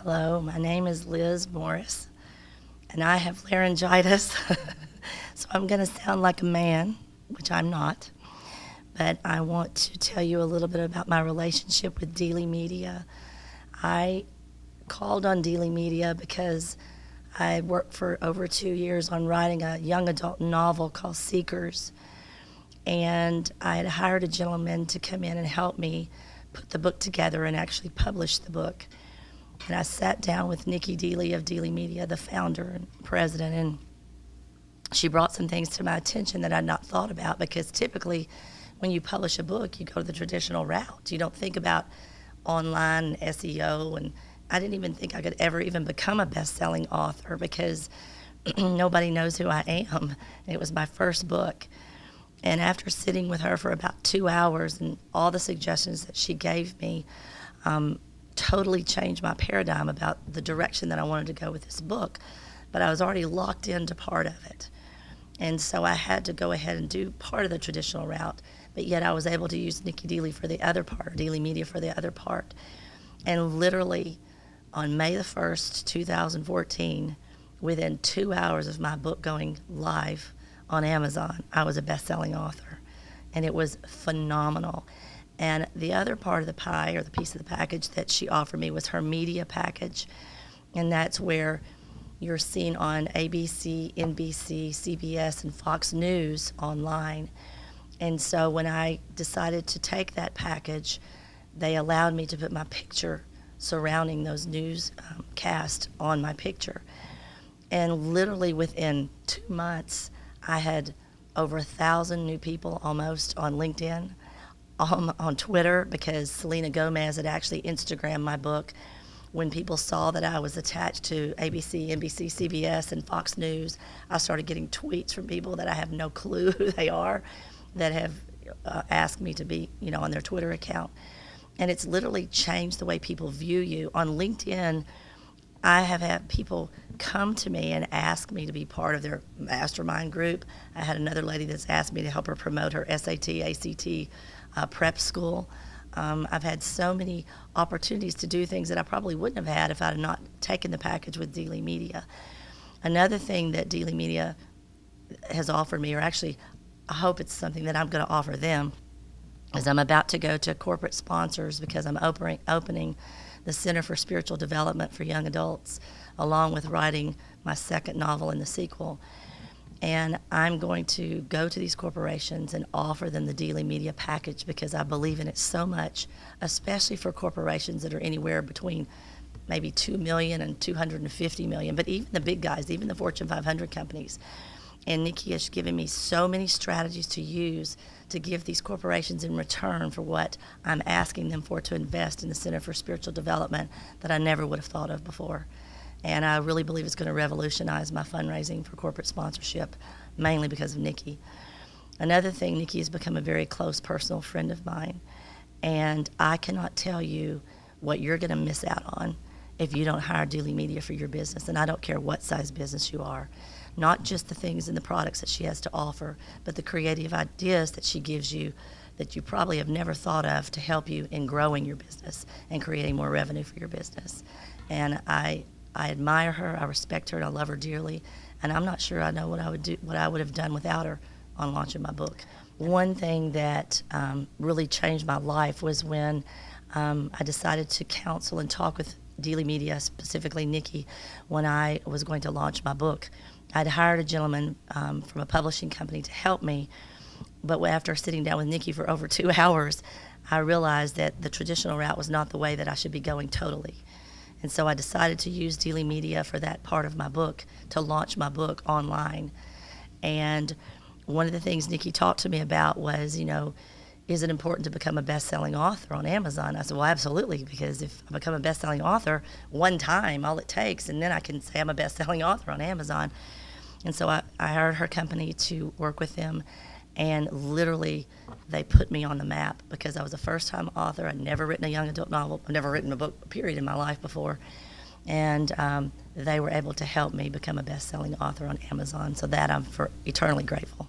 Hello, my name is Liz Morris, and I have laryngitis, so I'm going to sound like a man, which I'm not. But I want to tell you a little bit about my relationship with Dealey Media. I called on Dealey Media because I had worked for over 2 years on writing a young adult novel called Seekers, and I had hired a gentleman to come in and help me put the book together and actually publish the book. And I sat down with Nikki Dealey of Dealey Media, the founder and president, and she brought some things to my attention that I'd not thought about, because typically when you publish a book, you go the traditional route. You don't think about online and SEO, and I didn't even think I could ever even become a best-selling author because nobody knows who I am. It was my first book. And after sitting with her for about 2 hours and all the suggestions that she gave me, totally changed my paradigm about the direction that I wanted to go with this book. But I was already locked into part of it. And so I had to go ahead and do part of the traditional route, but yet I was able to use Nikki Dealey for the other part, or Dealey Media for the other part. And literally on May the 1st, 2014, within 2 hours of my book going live on Amazon, I was a best-selling author. And it was phenomenal. And the other part of the pie, or the piece of the package that she offered me, was her media package. And that's where you're seen on ABC, NBC, CBS, and Fox News online. And so when I decided to take that package, they allowed me to put my picture surrounding those newscasts on my picture. And literally within 2 months, I had over 1,000 new people almost on LinkedIn, on Twitter, because Selena Gomez had actually Instagrammed my book. When people saw that I was attached to ABC, NBC, CBS, and Fox News, I started getting tweets from people that I have no clue who they are, that have asked me to be, on their Twitter account. And it's literally changed the way people view you. On LinkedIn, I have had people come to me and ask me to be part of their mastermind group. I had another lady that's asked me to help her promote her SAT, ACT prep school. I've had so many opportunities to do things that I probably wouldn't have had if I had not taken the package with Dealey Media. Another thing that Dealey Media has offered me, or actually I hope it's something that I'm going to offer them, is I'm about to go to corporate sponsors because I'm opening the Center for Spiritual Development for Young Adults, along with writing my second novel and the sequel. And I'm going to go to these corporations and offer them the Dealey Media package because I believe in it so much, especially for corporations that are anywhere between maybe 2 million and 250 million, but even the big guys, even the Fortune 500 companies. And Nikki has given me so many strategies to use to give these corporations in return for what I'm asking them for, to invest in the Center for Spiritual Development, that I never would have thought of before. And I really believe it's going to revolutionize my fundraising for corporate sponsorship, mainly because of Nikki. Another thing, Nikki has become a very close personal friend of mine, and I cannot tell you what you're going to miss out on if you don't hire Dealey Media for your business. And I don't care what size business you are. Not just the things and the products that she has to offer, but the creative ideas that she gives you that you probably have never thought of to help you in growing your business and creating more revenue for your business. And I admire her, I respect her, and I love her dearly. And I'm not sure I know what I would have done without her on launching my book. One thing that really changed my life was when I decided to counsel and talk with Dealey Media, specifically Nikki, when I was going to launch my book. I'd hired a gentleman from a publishing company to help me, but after sitting down with Nikki for over 2 hours, I realized that the traditional route was not the way that I should be going totally. And so I decided to use Dealey Media for that part of my book, to launch my book online. And one of the things Nikki talked to me about was, is it important to become a best-selling author on Amazon? I said, well, absolutely, because if I become a best-selling author one time, all it takes, and then I can say I'm a best-selling author on Amazon. And so I hired her company to work with them, and literally they put me on the map because I was a first-time author. I'd never written a young adult novel. I've never written a book, period, in my life before. And they were able to help me become a best-selling author on Amazon. So that I'm eternally grateful.